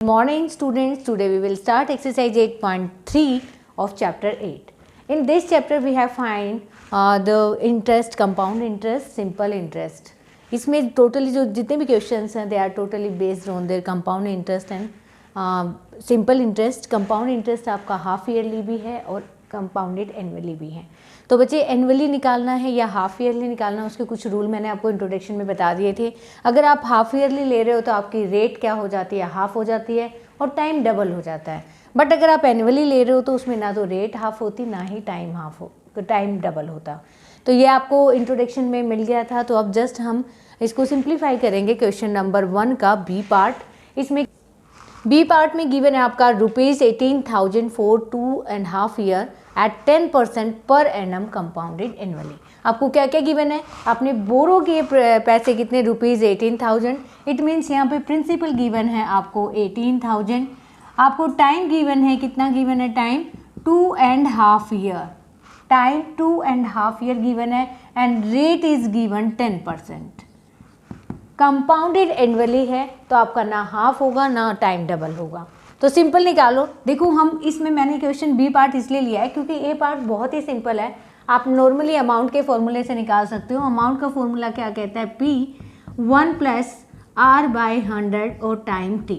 Morning students, today we will start exercise 8.3 of chapter 8. In this chapter we have find the interest, compound interest, simple interest. इसमें totally जो जितने भी questions हैं they are totally based on their compound interest and simple interest. Compound interest आपका half yearly भी है और compounded annually भी है. तो बच्चे एनुअली निकालना है या हाफ ईयरली निकालना है उसके कुछ रूल मैंने आपको इंट्रोडक्शन में बता दिए थे. अगर आप हाफ ईयरली ले रहे हो तो आपकी रेट क्या हो जाती है, हाफ हो जाती है और टाइम डबल हो जाता है. बट अगर आप एनुअली ले रहे हो तो उसमें ना तो रेट हाफ होती ना ही टाइम हाफ हो, तो टाइम डबल होता. तो ये आपको इंट्रोडक्शन में मिल गया था. तो अब जस्ट हम इसको सिंप्लीफाई करेंगे. क्वेश्चन नंबर 1 का बी पार्ट. इसमें बी पार्ट में गिवन है आपका ₹18,000 for 2.5 year eight 10% per annum compounded annually. आपको क्या क्या गिवन है, आपने बोरो किए पैसे कितने, ₹18,000. इट मीन्स यहाँ पे प्रिंसिपल गिवन है आपको 18,000. आपको टाइम गिवन है, कितना गिवन है time, 2.5 year. Time 2.5 year given है and rate is given 10%. Compounded annually है तो आपका ना हाफ होगा ना टाइम डबल होगा. तो सिंपल निकालो. देखो हम इसमें मैंने क्वेश्चन बी पार्ट इसलिए लिया है क्योंकि ए पार्ट बहुत ही सिंपल है. आप नॉर्मली अमाउंट के फॉर्मूले से निकाल सकते हो. अमाउंट का फॉर्मूला क्या कहता है, P1 + R/100 और टाइम T.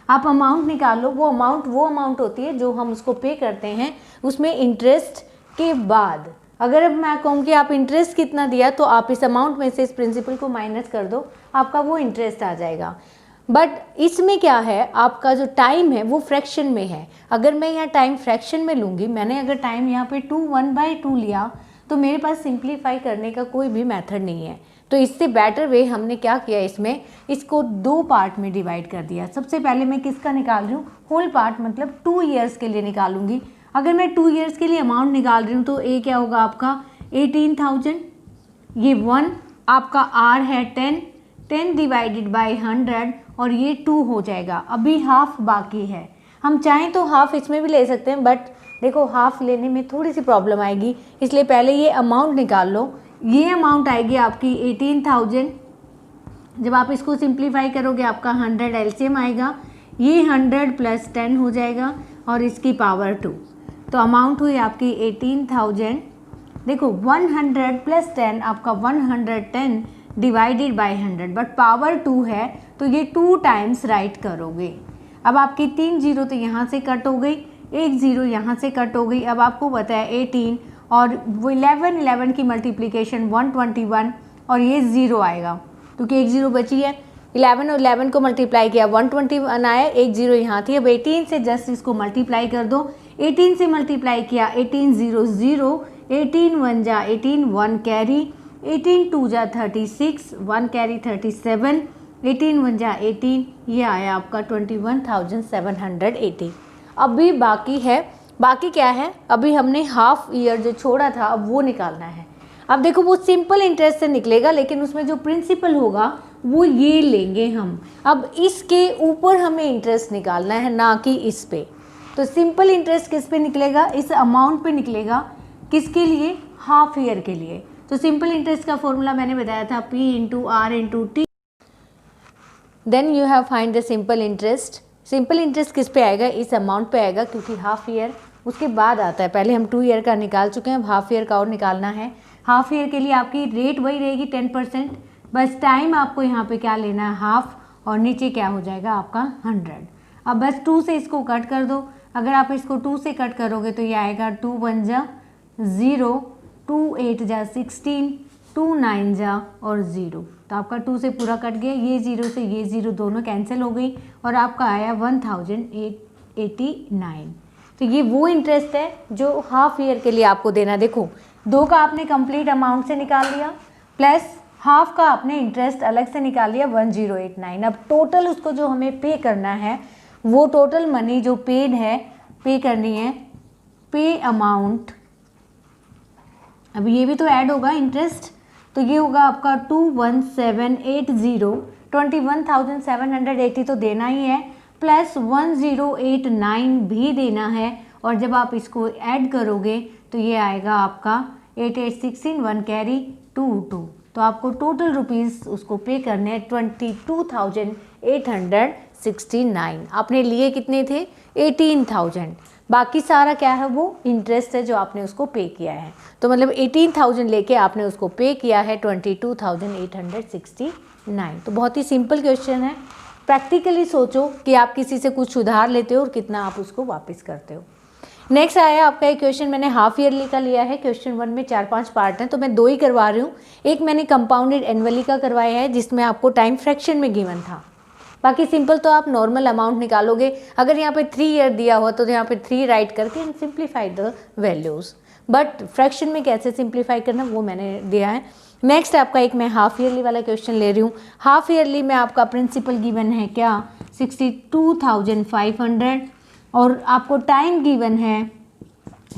आप अमाउंट निकालो. वो अमाउंट होती है जो हम उसको पे करते हैं उसमें इंटरेस्ट के बाद. अगर अब मैं कहूँ कि आप इंटरेस्ट कितना दिया तो आप इस अमाउंट में से इस प्रिंसिपल को माइनस कर दो, आपका वो इंटरेस्ट आ जाएगा. बट इसमें क्या है, आपका जो टाइम है वो फ्रैक्शन में है. अगर मैं यहाँ टाइम फ्रैक्शन में लूँगी, मैंने अगर टाइम यहाँ पे 1/2 लिया तो मेरे पास सिंप्लीफाई करने का कोई भी मेथड नहीं है. तो इससे बेटर वे हमने क्या किया, इसमें इसको 2 पार्ट में डिवाइड कर दिया. सबसे पहले मैं किसका निकाल रही हूँ, होल पार्ट, मतलब 2 ईयर्स के लिए निकालूंगी. अगर मैं 2 ईयर्स के लिए अमाउंट निकाल रही हूँ तो ए क्या होगा आपका 18,000. ये 1 आपका आर है 10 डिवाइडेड बाई 100 और ये 2 हो जाएगा. अभी हाफ बाकी है. हम चाहें तो हाफ इसमें भी ले सकते हैं बट देखो हाफ लेने में थोड़ी सी प्रॉब्लम आएगी, इसलिए पहले ये अमाउंट निकाल लो. ये अमाउंट आएगी आपकी 18,000. जब आप इसको सिंप्लीफाई करोगे आपका 100 एलसीएम आएगा. ये 100 + 10 हो जाएगा और इसकी पावर 2. तो अमाउंट हुई आपकी 18,000. देखो 100 + 10 आपका 110 डिवाइडेड बाई 100 बट पावर 2 है तो ये 2 टाइम्स राइट करोगे. अब आपकी 3 जीरो तो यहाँ से कट हो गई, 1 जीरो यहाँ से कट हो गई. अब आपको पता है 18 और वो 11 की मल्टीप्लिकेशन 121 और ये 0 आएगा क्योंकि 1 जीरो बची है. 11 और 11 को मल्टीप्लाई किया 121 आया, 1 जीरो यहाँ थी. अब 18 से जस्ट इसको मल्टीप्लाई कर दो. 18 से मल्टीप्लाई किया 18 0 0, 18 1 जा 18, 1 कैरी, 18 2 जा 36, 1 कैरी 37, 18 1 जा 18. ये आया आपका 21,780. अभी बाकी है, बाकी क्या है, अभी हमने हाफ ईयर जो छोड़ा था अब वो निकालना है. अब देखो वो सिंपल इंटरेस्ट से निकलेगा लेकिन उसमें जो प्रिंसिपल होगा वो ये लेंगे हम. अब इसके ऊपर हमें इंटरेस्ट निकालना है ना कि इस पे. तो सिंपल इंटरेस्ट किस पे निकलेगा, इस अमाउंट पे निकलेगा. किसके लिए, हाफ ईयर के लिए. तो सिंपल इंटरेस्ट का फॉर्मूला मैंने बताया था P × R × T. Then you have find the simple interest. Simple interest किस पे आएगा, इस अमाउंट पे आएगा क्योंकि हाफ ईयर उसके बाद आता है. पहले हम 2 ईयर का निकाल चुके हैं, अब हाफ ईयर का और निकालना है. हाफ ईयर के लिए आपकी रेट वही रहेगी 10%. बस टाइम आपको यहाँ पे क्या लेना है, हाफ, और नीचे क्या हो जाएगा आपका 100. अब बस 2 से इसको कट कर दो. अगर आप इसको 2 से कट करोगे तो ये आएगा 2 1 जा 0, 2 8 जा 16, 2 9 जा और 0. तो आपका 2 से पूरा कट गया. ये 0 से ये 0 दोनों कैंसिल हो गई और आपका आया 1,889. तो ये वो इंटरेस्ट है जो हाफ ईयर के लिए आपको देना. देखो 2 का आपने कंप्लीट अमाउंट से निकाल लिया प्लस हाफ का आपने इंटरेस्ट अलग से निकाल लिया 1,089. अब टोटल उसको जो हमें पे करना है वो टोटल मनी जो पेड है, पे करनी है, पे अमाउंट. अब ये भी तो ऐड होगा इंटरेस्ट, तो ये होगा आपका 21,780. 21,780 तो देना ही है प्लस 1,089 भी देना है. और जब आप इसको ऐड करोगे तो ये आएगा आपका 8 8 16, 1 कैरी 2 2. तो आपको टोटल रुपीज़ उसको पे करने हैं 22,800 69। आपने लिए कितने थे 18,000, बाकी सारा क्या है वो इंटरेस्ट है जो आपने उसको पे किया है। तो मतलब 18,000 लेके आपने उसको पे किया है 22,869। तो बहुत ही सिंपल क्वेश्चन है। प्रैक्टिकली सोचो कि आप किसी से कुछ उधार लेते हो और कितना आप उसको वापस करते हो। नेक्स्ट आया आपका एक क्वेश्चन, मैंने हाफ ईयरली का लिया है। क्वेश्चन 1 में 4-5 पार्ट हैं तो मैं 2 ही करवा रही हूँ। एक मैंने कंपाउंडेड एनुअली का करवाया है जिसमें आपको टाइम फ्रैक्शन में गिवन था। बाकी सिंपल तो आप नॉर्मल अमाउंट निकालोगे। अगर यहाँ पे 3 ईयर दिया हुआ तो यहाँ पे 3 राइट करके and simplify the values, but fraction में कैसे सिंप्लीफाई करना वो मैंने दिया है। नेक्स्ट आपका एक मैं हाफ ईयरली वाला क्वेश्चन ले रही हूँ। हाफ ईयरली में आपका प्रिंसिपल गिवन है क्या 62,500 और आपको टाइम गिवन है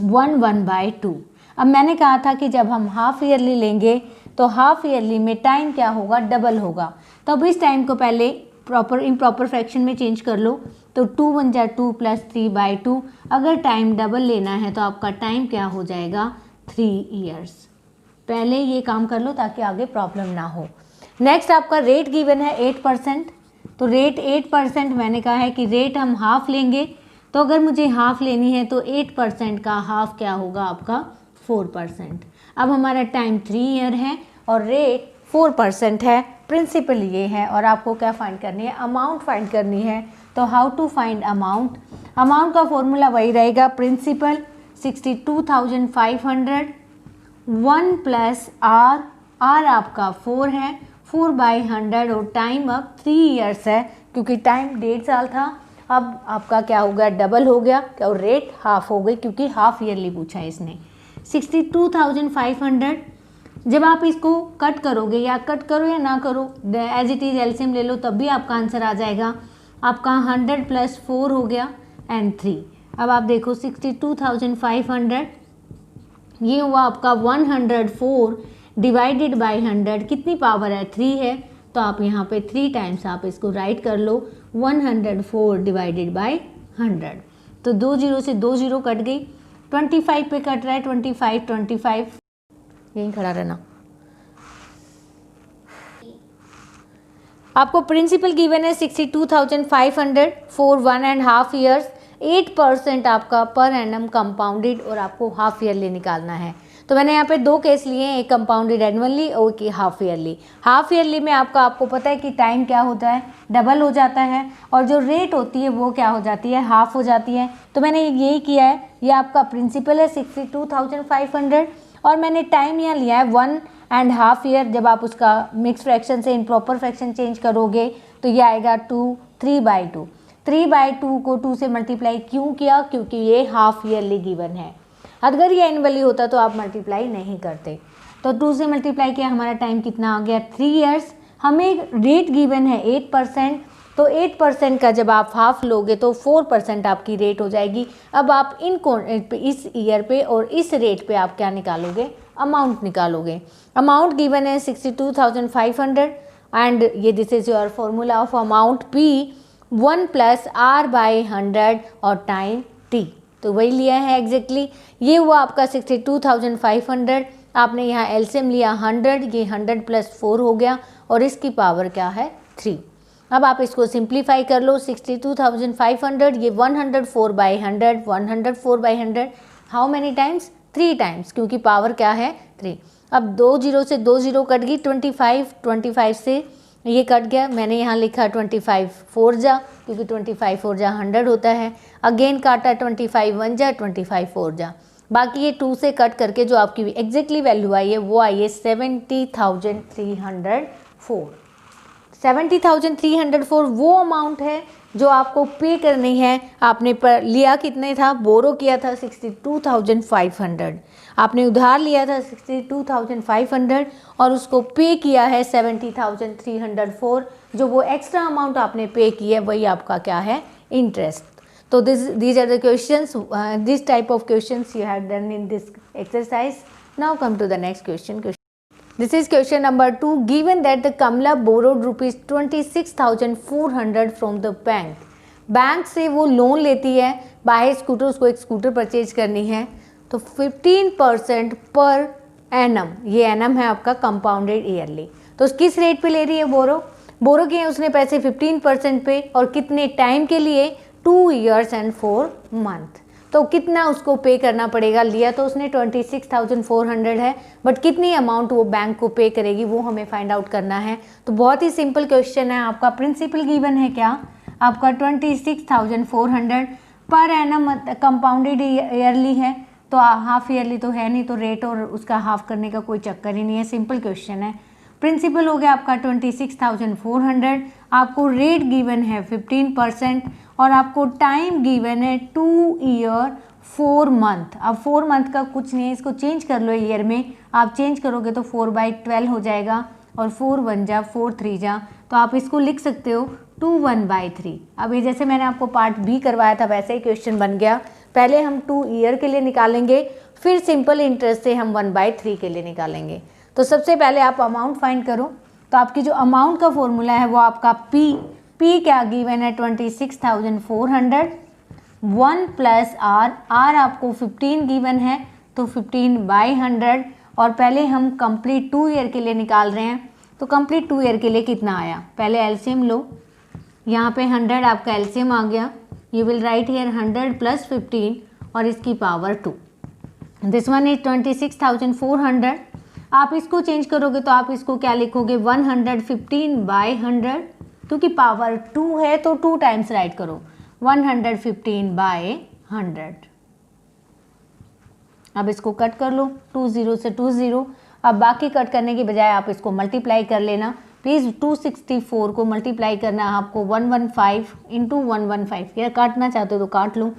1/2। अब मैंने कहा था कि जब हम हाफ ईयरली लेंगे तो हाफ ईयरली में टाइम क्या होगा, डबल होगा। तो अब इस टाइम को पहले इम्प्रॉपर फ्रैक्शन में चेंज कर लो। तो 2 1 जा 2 + 3/2। अगर टाइम डबल लेना है तो आपका टाइम क्या हो जाएगा 3 ईयर्स। पहले ये काम कर लो ताकि आगे प्रॉब्लम ना हो। नेक्स्ट आपका रेट गिवन है 8%। तो रेट 8% मैंने कहा है कि रेट हम हाफ लेंगे, तो अगर मुझे हाफ लेनी है तो 8% का हाफ क्या होगा आपका 4%। अब हमारा टाइम 3 ईयर है और रेट 4% है, प्रिंसिपल ये है और आपको क्या फाइंड करनी है, अमाउंट फाइंड करनी है। तो how to find amount, amount का फॉर्मूला वही रहेगा, प्रिंसिपल 62,500 1 + r आपका 4 है, 4/100 और टाइम अब 3 ईयर्स है क्योंकि टाइम 1.5 साल था। अब आपका क्या हो गया, डबल हो गया और रेट हाफ हो गई क्योंकि हाफ ईयरली पूछा है इसने। 62,500 जब आप इसको कट करोगे, या कट करो या ना करो, एज इट इज़ एलसीएम ले लो तब भी आपका आंसर आ जाएगा। आपका 100 + 4 हो गया एंड 3। अब आप देखो 62,500 ये हुआ आपका 104 डिवाइडेड बाय 100, कितनी पावर है 3 है, तो आप यहाँ पे 3 टाइम्स आप इसको राइट कर लो 104 डिवाइडेड बाय 100। तो 2 0 से 2 0 कट गई, 25 पे कट रहा है 25 यहीं खड़ा रहना। आपको प्रिंसिपल गिवन है 62,500 फॉर 1.5 ईयर्स। 8% आपका पर एनम कंपाउंडेड और आपको हाफ ईयरली निकालना है। तो मैंने यहाँ पे 2 केस लिए हैं, एक कंपाउंडेड एनुअली और एक हाफ ईयरली। हाफ ईयरली में आपको पता है कि टाइम क्या होता है, डबल हो जाता है और जो रेट होती है वो क्या हो जाती है, हाफ हो जाती है। तो मैंने यही किया है, ये आपका प्रिंसिपल है 62,500 और मैंने टाइम यहाँ लिया है 1.5 ईयर। जब आप उसका मिक्स फ्रैक्शन से इम्प्रॉपर फ्रैक्शन चेंज करोगे तो ये आएगा 3/2। 3/2 को 2 से मल्टीप्लाई क्यों किया, क्योंकि ये हाफ ईयरली गिवन है। अगर ये एनुअली होता तो आप मल्टीप्लाई नहीं करते। तो 2 से मल्टीप्लाई किया, हमारा टाइम कितना आ गया 3 ईयर्स। हमें रेट गिवन है 8%, तो 8% का जब आप हाफ लोगे तो 4% आपकी रेट हो जाएगी। अब आप इस ईयर पे और इस रेट पे आप क्या निकालोगे, अमाउंट निकालोगे। अमाउंट गिवन है 62,500 एंड ये this is your formula of amount P 1 + r/100 और टाइम T। तो वही लिया है एग्जैक्टली। ये हुआ आपका 62,500, आपने यहाँ एलसीएम लिया 100, ये 100 + 4 हो गया और इसकी पावर क्या है 3। अब आप इसको सिंप्लीफाई कर लो, 62,500 ये 104/100, 104/100 हाउ मैनी टाइम्स, 3 टाइम्स क्योंकि पावर क्या है 3। अब 2 0 से 2 0 कट गई, 25 से ये कट गया। मैंने यहाँ लिखा 25 4 जा क्योंकि 25 4 जा 100 होता है। अगेन काटा 25 1 जा 25 4 जा, बाकी ये 2 से कट करके जो आपकी एग्जैक्टली वैल्यू आई है वो आई है 70,304। 70,304 वो अमाउंट है जो आपको पे करनी है। आपने पर लिया कितने था, बोरो किया था 62,500, आपने उधार लिया था 62,500 और उसको पे किया है 70,304। जो वो एक्स्ट्रा अमाउंट आपने पे की है वही आपका क्या है, इंटरेस्ट। तो these are the questions, this type of questions you have done in this exercise. Now come to the next question. This is question number 2. Given that the Kamla borrowed rupees 26,400 from the bank. Bank से वो loan लेती है, bye scooter, उसको एक scooter purchase करनी है, तो 15% per annum, ये एनम है आपका कंपाउंडेड ईयरली। तो किस रेट पे ले रही है बोरो, बोरो किए उसने पैसे 15% पे, और कितने टाइम के लिए, 2 years and 4 month। तो कितना उसको पे करना पड़ेगा, लिया तो उसने 26,400 है, बट कितनी अमाउंट वो बैंक को पे करेगी वो हमें फाइंड आउट करना है। तो बहुत ही सिंपल क्वेश्चन है, आपका प्रिंसिपल गिवन है क्या, आपका 26,400 पर एनम कंपाउंडेड ईयरली है, तो हाफ ईयरली तो है नहीं, तो रेट और उसका हाफ करने का कोई चक्कर ही नहीं है, सिंपल क्वेश्चन है। प्रिंसिपल हो गया आपका 26,400, आपको रेट गिवन है 15% और आपको टाइम गिवन है 2 year 4 month। अब 4 month का कुछ नहीं है, इसको चेंज कर लो ईयर में, आप चेंज करोगे तो 4/12 हो जाएगा, और 4 1 जा 4 3 जा, तो आप इसको लिख सकते हो 2 1/3। अब ये जैसे मैंने आपको पार्ट बी करवाया था वैसे ही क्वेश्चन बन गया। पहले हम 2 ईयर के लिए निकालेंगे, फिर सिंपल इंटरेस्ट से हम 1/3 के लिए निकालेंगे। तो सबसे पहले आप अमाउंट फाइंड करो, तो आपकी जो अमाउंट का फॉर्मूला है वो आपका पी क्या गिवन है 26,400, 1 प्लस आर आपको 15 गिवन है, तो 15/100, और पहले हम कंप्लीट 2 ईयर के लिए निकाल रहे हैं, तो कंप्लीट 2 ईयर के लिए कितना आया, पहले एलसीएम लो, यहाँ पे 100 आपका एलसीएम आ गया, यू विल राइट हियर 100 + 15 और इसकी पावर 2, दिस वन इज 26,400। आप इसको चेंज करोगे तो आप इसको क्या लिखोगे, 115/100, क्योंकि पावर 2 है तो 2 टाइम्स राइट करो, 115/100। अब इसको कट कर लो, 2 0 से 2 0। अब बाकी कट करने की बजाय आप इसको मल्टीप्लाई कर लेना, प्लीज़ 264 को मल्टीप्लाई करना है आपको 115 × 115, या काटना चाहते हो तो काट लो,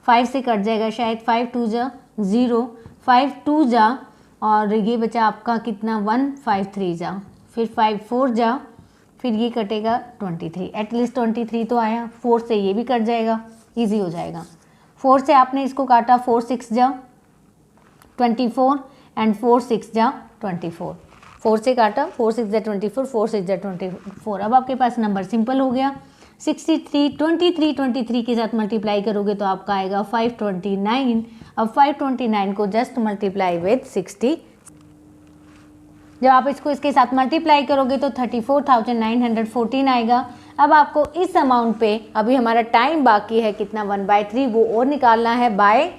5 से कट जाएगा शायद, 5 2 जा 0, 5 2 जा, और ये बचा आपका कितना 1 5 3 जा, फिर 5 4 जा, फिर ये कटेगा 23, एटलीस्ट 23 तो आया, 4 से ये भी कट जाएगा, इजी हो जाएगा। 4 से आपने इसको काटा, 4 6 जा 24 एंड 4 6 जा 24, 4 से काटा, 4 6 जा 24, 4 6 जा 24। अब आपके पास नंबर सिंपल हो गया, 63 23 के साथ मल्टीप्लाई करोगे तो आपका आएगा 529। अब 529 को जस्ट मल्टीप्लाई विद 60, जब आप इसको इसके साथ मल्टीप्लाई करोगे तो 34,914 आएगा। अब आपको इस अमाउंट पे अभी हमारा टाइम बाकी है कितना, 1/3, वो और निकालना है बाय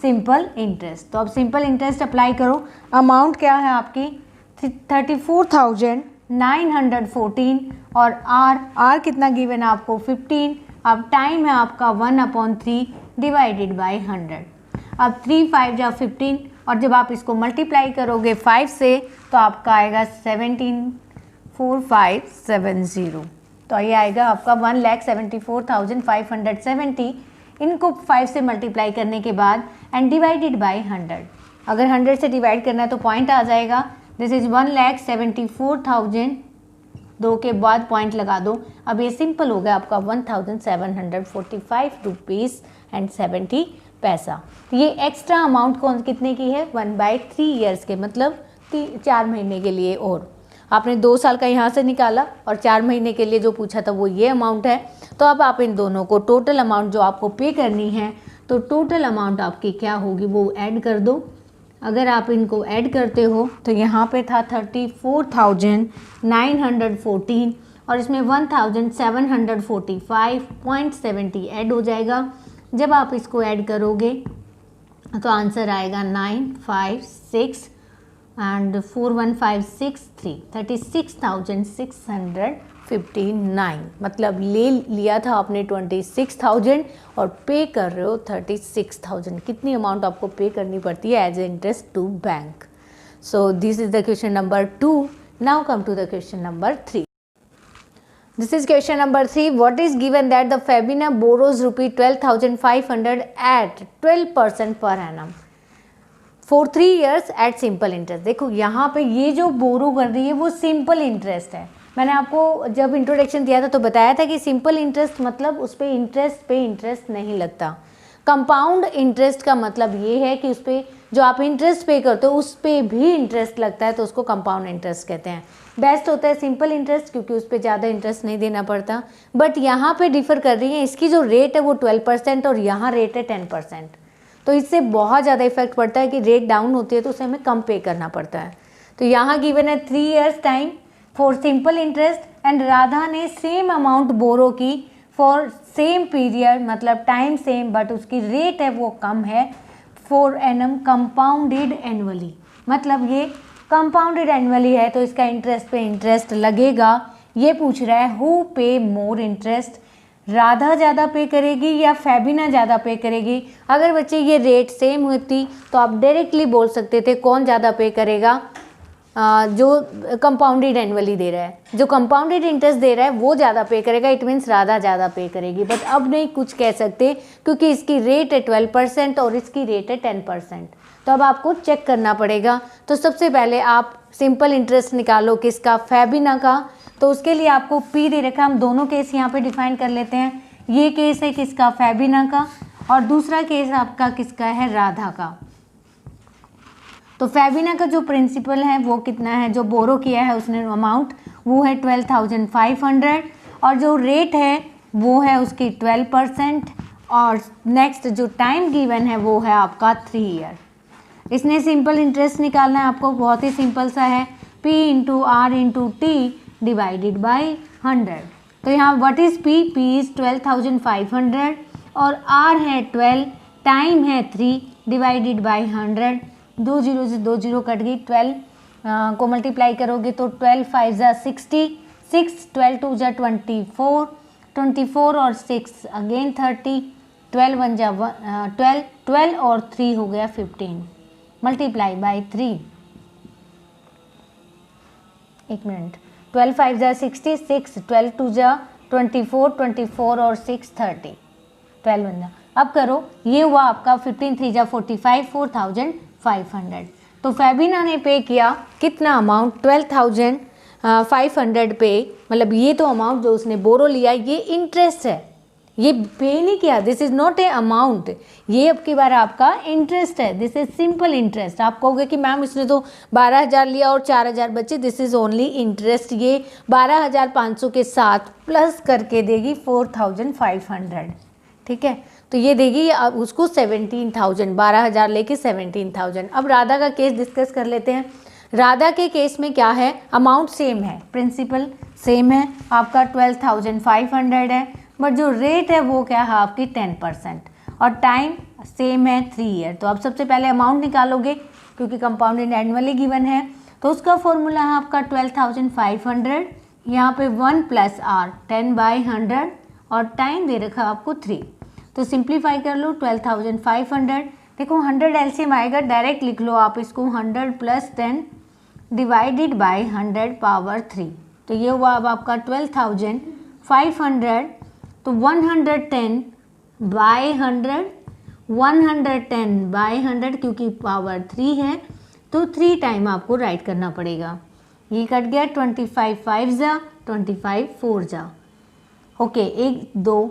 सिंपल इंटरेस्ट। तो अब सिंपल इंटरेस्ट अप्लाई करो, अमाउंट क्या है आपकी 34,914, और आर कितना गिवन है आपको 15। अब टाइम है आपका 1/3 डिवाइडेड बाय 100। अब 3 5 जा 15, और जब आप इसको मल्टीप्लाई करोगे 5 से तो आपका आएगा 17,4570। तो ये आएगा आपका 1,74,570। इनको 5 से मल्टीप्लाई करने के बाद एंड डिवाइडेड बाय 100, अगर 100 से डिवाइड करना है तो पॉइंट आ जाएगा, दिस इज 1,74,000, 2 के बाद पॉइंट लगा दो। अब ये सिंपल हो गया आपका 1,745 रुपीज़ एंड 70 पैसा। तो ये एक्स्ट्रा अमाउंट कौन कितने की है, 1/3 ईयर्स के, मतलब 4 महीने के लिए। और आपने 2 साल का यहाँ से निकाला और 4 महीने के लिए जो पूछा था वो ये अमाउंट है। तो अब आप इन दोनों को टोटल अमाउंट जो आपको पे करनी है, तो टोटल अमाउंट आपकी क्या होगी वो ऐड कर दो। अगर आप इनको ऐड करते हो तो यहाँ पे था 34,914 और इसमें 1,745.70 ऐड हो जाएगा। जब आप इसको ऐड करोगे तो आंसर आएगा 956 एंड 41,563, 36,659। मतलब ले लिया था आपने 26,000 और पे कर रहे हो 36,000। कितनी अमाउंट आपको पे करनी पड़ती है as a interest to bank. So this is the question number 2। Now come to the question number 3. This is question number 3. What is given that the Fabina borrows rupee 12,500 at 12% per annum for 3 years at simple interest. देखो यहाँ पे ये जो बोरो कर रही है वो simple interest है। मैंने आपको जब इंट्रोडक्शन दिया था तो बताया था कि सिंपल इंटरेस्ट मतलब उस पर इंटरेस्ट नहीं लगता। कंपाउंड इंटरेस्ट का मतलब ये है कि उस पर जो आप इंटरेस्ट पे करते हो उस पर भी इंटरेस्ट लगता है, तो उसको कंपाउंड इंटरेस्ट कहते हैं। बेस्ट होता है सिंपल इंटरेस्ट क्योंकि उस पर ज़्यादा इंटरेस्ट नहीं देना पड़ता। बट यहाँ पे डिफ़र कर रही है, इसकी जो रेट है वो 12% और यहाँ रेट है 10%। तो इससे बहुत ज़्यादा इफेक्ट पड़ता है कि रेट डाउन होती है तो उसे हमें कम पे करना पड़ता है। तो यहाँ गिवन है 3 years time for simple interest and Radha ने सेम अमाउंट बोरो की फॉर सेम पीरियड, मतलब टाइम सेम, बट उसकी रेट है वो कम है, फॉर एनम कंपाउंडेड एनुअली, मतलब ये कंपाउंडेड एनुअली है तो इसका इंटरेस्ट पे इंटरेस्ट लगेगा। ये पूछ रहा है हु पे मोर इंटरेस्ट, राधा ज़्यादा पे करेगी या फेबिना ज़्यादा पे करेगी। अगर बच्चे ये रेट सेम होती तो आप डायरेक्टली बोल सकते थे कौन ज़्यादा पे करेगा, जो कंपाउंडेड एनुअली दे रहा है, जो कंपाउंडेड इंटरेस्ट दे रहा है वो ज़्यादा पे करेगा, इट मीन्स राधा ज़्यादा पे करेगी। बट अब नहीं कुछ कह सकते क्योंकि इसकी रेट है 12% और इसकी रेट है 10%, तो अब आपको चेक करना पड़ेगा। तो सबसे पहले आप सिंपल इंटरेस्ट निकालो किसका, फेबिना का। तो उसके लिए आपको पी दे रखा, हम दोनों केस यहाँ पे डिफाइन कर लेते हैं। ये केस है किसका, फेबिना का, और दूसरा केस आपका किसका है, राधा का। तो फेबिना का जो प्रिंसिपल है वो कितना है, जो बोरो किया है उसने अमाउंट, वो है 12,500, और जो रेट है वो है उसकी 12%, और नेक्स्ट जो टाइम गिवन है वो है आपका 3 ईयर। इसने सिंपल इंटरेस्ट निकालना है आपको, बहुत ही सिंपल सा है, P into R into T divided by 100। तो यहाँ what is P, P is 12,500 और R है 12, टाइम है 3 डिवाइडेड बाई 100। 2 जीरो से 2 जीरो कट गई, 12 को मल्टीप्लाई करोगे तो 12 5 जा 60, 6 12 2 जा 24, 24 और 6 अगेन 30, 12 1 जा 12, 12 और 3 हो गया 15, मल्टीप्लाई बाई 3। एक मिनट, 12 5 जा 60, 6 12 2 जा 24, 24 और 6 30, 12 1 जा, अब करो, ये हुआ आपका 15 3 जा 45, 4,500। तो फेबिना ने पे किया कितना अमाउंट, 12,500 पे, मतलब ये तो अमाउंट जो उसने बोरो लिया ये इंटरेस्ट है, ये पे नहीं किया, this is not a amount, ये अब की बार आपका इंटरेस्ट है, दिस इज सिंपल इंटरेस्ट। आप कहोगे कि मैम इसने तो 12,000 लिया और 4,000 बचे, दिस इज़ ओनली इंटरेस्ट। ये 12,500 के साथ प्लस करके देगी 4,500, ठीक है, तो ये देगी अब उसको 17,000, 12,000 लेके 17,000। अब राधा का केस डिस्कस कर लेते हैं। राधा के केस में क्या है, अमाउंट सेम है, प्रिंसिपल सेम है, आपका 12,500 है, बट जो रेट है वो क्या है आपकी 10%, और टाइम सेम है 3 ईयर। तो आप सबसे पहले अमाउंट निकालोगे क्योंकि कंपाउंडेड एनुअली गिवन है, तो उसका फॉर्मूला है आपका 12,500, यहाँ पे 1 प्लस आर 10/100 और टाइम दे रखा आपको 3। तो सिंप्लीफाई कर लो 12,500, देखो 100 एलसीएम आएगा, डायरेक्ट लिख लो आप इसको 100 प्लस 10 डिवाइडेड बाई 100 पावर 3। तो ये हुआ अब आपका 12,500, तो 110 बाई 100, 110 बाई 100 क्योंकि पावर 3 है तो 3 टाइम आपको राइट करना पड़ेगा। ये कट गया, 25 5 जा 25 4 जा, ओके, 1 2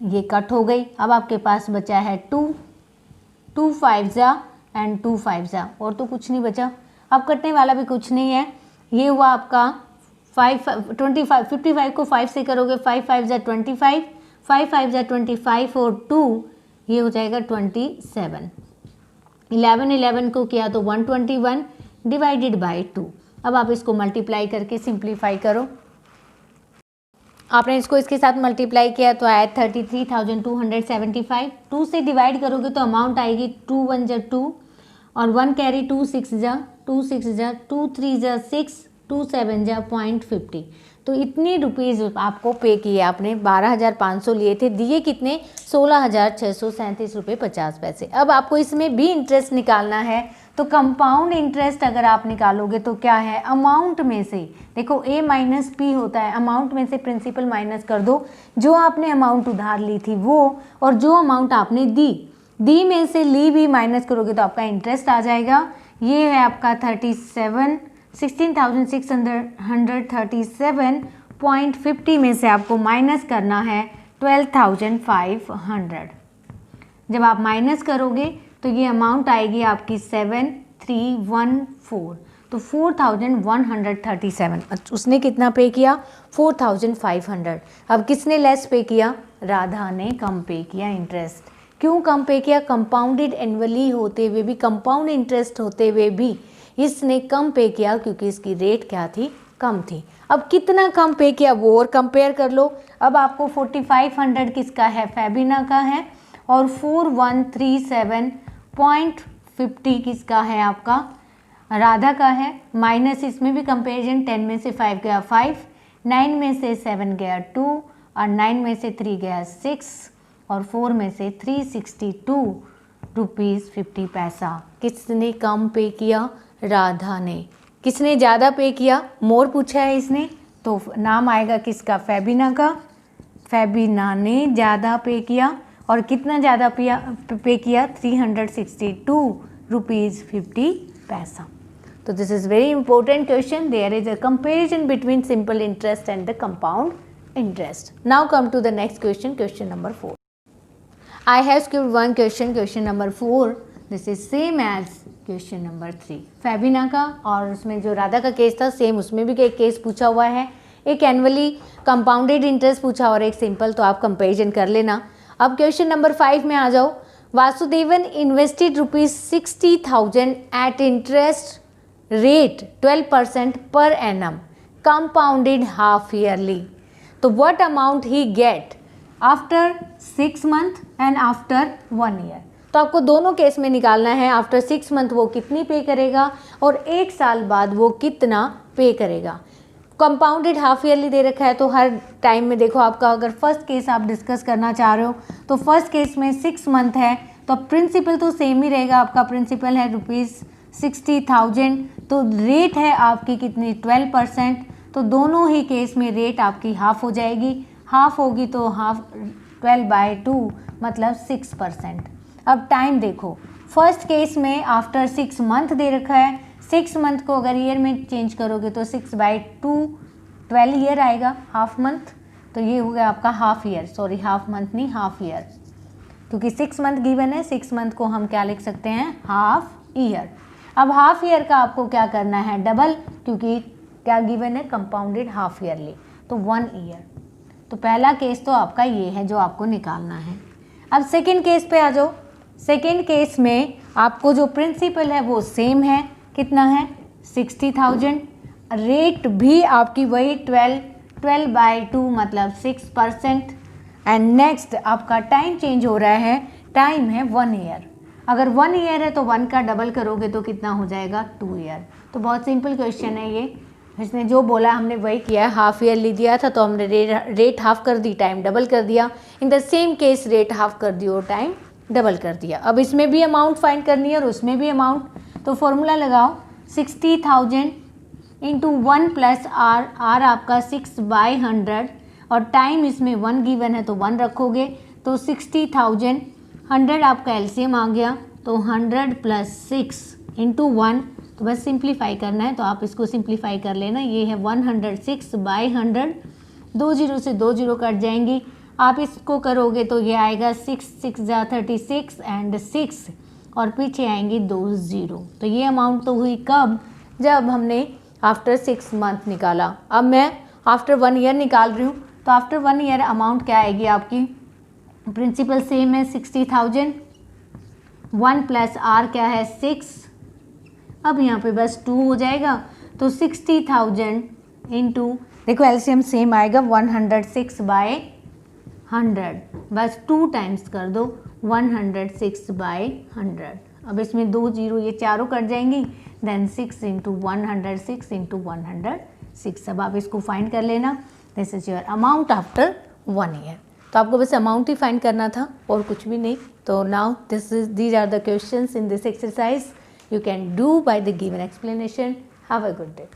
ये कट हो गई। अब आपके पास बचा है 2 2 5 जा एंड 2 5 जा, और तो कुछ नहीं बचा, अब कटने वाला भी कुछ नहीं है। ये हुआ आपका 55 को 5 से करोगे, 5 5 जा 25, 5 5 जा 25 और 2 ये हो जाएगा 27। 11 को किया तो 121 डिवाइडेड बाई 2। अब आप इसको मल्टीप्लाई करके सिंप्लीफाई करो, आपने इसको इसके साथ मल्टीप्लाई किया तो आया 33,275। 2 से डिवाइड करोगे तो अमाउंट आएगी 2 1 जा 2 और 1 कैरी 2 6 जा 2 6 जा 2 3 जा 6 2 7 जा 0.50। तो इतनी रुपीज़ आपको पे किए, आपने 12,500 लिए थे, दिए कितने 16,637 रुपये 50 पैसे। अब आपको इसमें भी इंटरेस्ट निकालना है, तो कंपाउंड इंटरेस्ट अगर आप निकालोगे तो क्या है, अमाउंट में से देखो a माइनस पी होता है, अमाउंट में से प्रिंसिपल माइनस कर दो, जो आपने अमाउंट उधार ली थी वो और जो अमाउंट आपने दी में से ली भी माइनस करोगे तो आपका इंटरेस्ट आ जाएगा। ये है आपका 16,637.50 में से आपको माइनस करना है 12,500। जब आप माइनस करोगे तो ये अमाउंट आएगी आपकी 7314, तो 4,137। उसने कितना पे किया 4,500। अब किसने लेस पे किया, राधा ने कम पे किया इंटरेस्ट। क्यों कम पे किया, कंपाउंडेड एनुअली होते हुए भी, कंपाउंड इंटरेस्ट होते हुए भी इसने कम पे किया क्योंकि इसकी रेट क्या थी कम थी। अब कितना कम पे किया वो और कंपेयर कर लो। अब आपको 4500 किसका है, फेबिना का है, और 4137.50 किसका है, आपका राधा का है। माइनस इसमें भी कंपेरिजन, 10 में से 5 गया 5, 9 में से 7 गया 2, और 9 में से 3 गया 6, और 4 में से 362 रुपीज़ 50 पैसा। किसने कम पे किया, राधा ने। किसने ज़्यादा पे किया, मोर पूछा है इसने, तो नाम आएगा किसका, फेबिना का। फेबिना ने ज़्यादा पे किया, और कितना ज़्यादा पे किया, 362 रुपीज़ 50 पैसा। तो this is very important question. There is a comparison between simple interest and the compound interest. Now come to the next question, question number 4. I have skipped one question, question number 4. This is same as question number 3. Febina का और उसमें जो राधा का case था same, उसमें भी एक case पूछा हुआ है, एक एनुअली कंपाउंडेड इंटरेस्ट पूछा और एक सिंपल, तो आप कंपेरिजन कर लेना। अब क्वेश्चन नंबर 5 में आ जाओ। Vasudevan invested ₹60,000 at interest rate 12% per annum compounded half yearly. तो what amount he get after 6 month and after 1 year? तो आपको दोनों केस में निकालना है, आफ्टर 6 मंथ वो कितनी पे करेगा और 1 साल बाद वो कितना पे करेगा। कंपाउंडेड हाफ ईयरली दे रखा है, तो हर टाइम में देखो आपका, अगर फर्स्ट केस आप डिस्कस करना चाह रहे हो तो फर्स्ट केस में 6 मंथ है, तो प्रिंसिपल तो सेम ही रहेगा। आपका प्रिंसिपल है ₹60,000, तो रेट है आपकी कितनी, 12%। तो दोनों ही केस में रेट आपकी हाफ हो जाएगी। हाफ होगी तो हाफ 12/2 मतलब 6%। अब टाइम देखो, फर्स्ट केस में आफ्टर 6 मंथ दे रखा है, 6 मंथ को अगर ईयर में चेंज करोगे तो 6/2 12 ईयर आएगा, हाफ मंथ। तो ये हो गया आपका half year, sorry half month नहीं हाफ ईयर, क्योंकि 6 मंथ गिवन है, 6 मंथ को हम क्या लिख सकते हैं, हाफ ईयर। अब हाफ ईयर का आपको क्या करना है, डबल, क्योंकि क्या गिवन है, कंपाउंडेड हाफ ईयरली, तो 1 ईयर। तो पहला केस तो आपका ये है जो आपको निकालना है। अब सेकंड केस पे आ जाओ। सेकंड केस में आपको जो प्रिंसिपल है वो सेम है, कितना है, 60,000। रेट भी आपकी वही 12/2 मतलब 6%। एंड नेक्स्ट आपका टाइम चेंज हो रहा है, टाइम है 1 ईयर। अगर 1 ईयर है तो 1 का डबल करोगे तो कितना हो जाएगा, 2 ईयर। तो बहुत सिंपल क्वेश्चन है ये, इसने जो बोला हमने वही किया है। हाफ ईयरली दिया था तो हमने रेट हाफ कर दी, टाइम डबल कर दिया। In the same case rate half कर दी और टाइम डबल कर दिया। अब इसमें भी अमाउंट फाइंड करनी है और उसमें भी अमाउंट, तो फॉर्मूला लगाओ, 60,000 इंटू 1 प्लस आर, आर आपका 6/100 और टाइम इसमें 1 गिवन है तो 1 रखोगे, तो 60,000, 100 आपका एलसीएम आ गया, तो 100 प्लस 6 इंटू 1, तो बस सिंप्लीफाई करना है तो आप इसको सिंप्लीफाई कर लेना। ये है 106/100, 2 जीरो से 2 जीरो कट जाएंगी। आप इसको करोगे तो ये आएगा 6 6 जा 36 एंड 6 और पीछे आएंगी 2 जीरो। तो ये अमाउंट तो हुई कब, जब हमने आफ्टर 6 मंथ निकाला। अब मैं आफ्टर 1 ईयर निकाल रही हूँ, तो आफ्टर 1 ईयर अमाउंट क्या आएगी आपकी, प्रिंसिपल सेम है 60,000, 1 प्लस आर क्या है 6, अब यहाँ पे बस 2 हो जाएगा, तो 60,000 इंटू, देखो एलसीएम सेम आएगा 106/100, बस 2 टाइम्स कर दो 106/100। अब इसमें 2 जीरो ये चारों कट जाएंगी, देन 6 इंटू 106 इंटू 106। अब आप इसको फाइंड कर लेना, this is your amount after 1 year. तो आपको बस अमाउंट ही फाइंड करना था और कुछ भी नहीं। तो now these are the questions in this exercise you can do by the given explanation. Have a good day.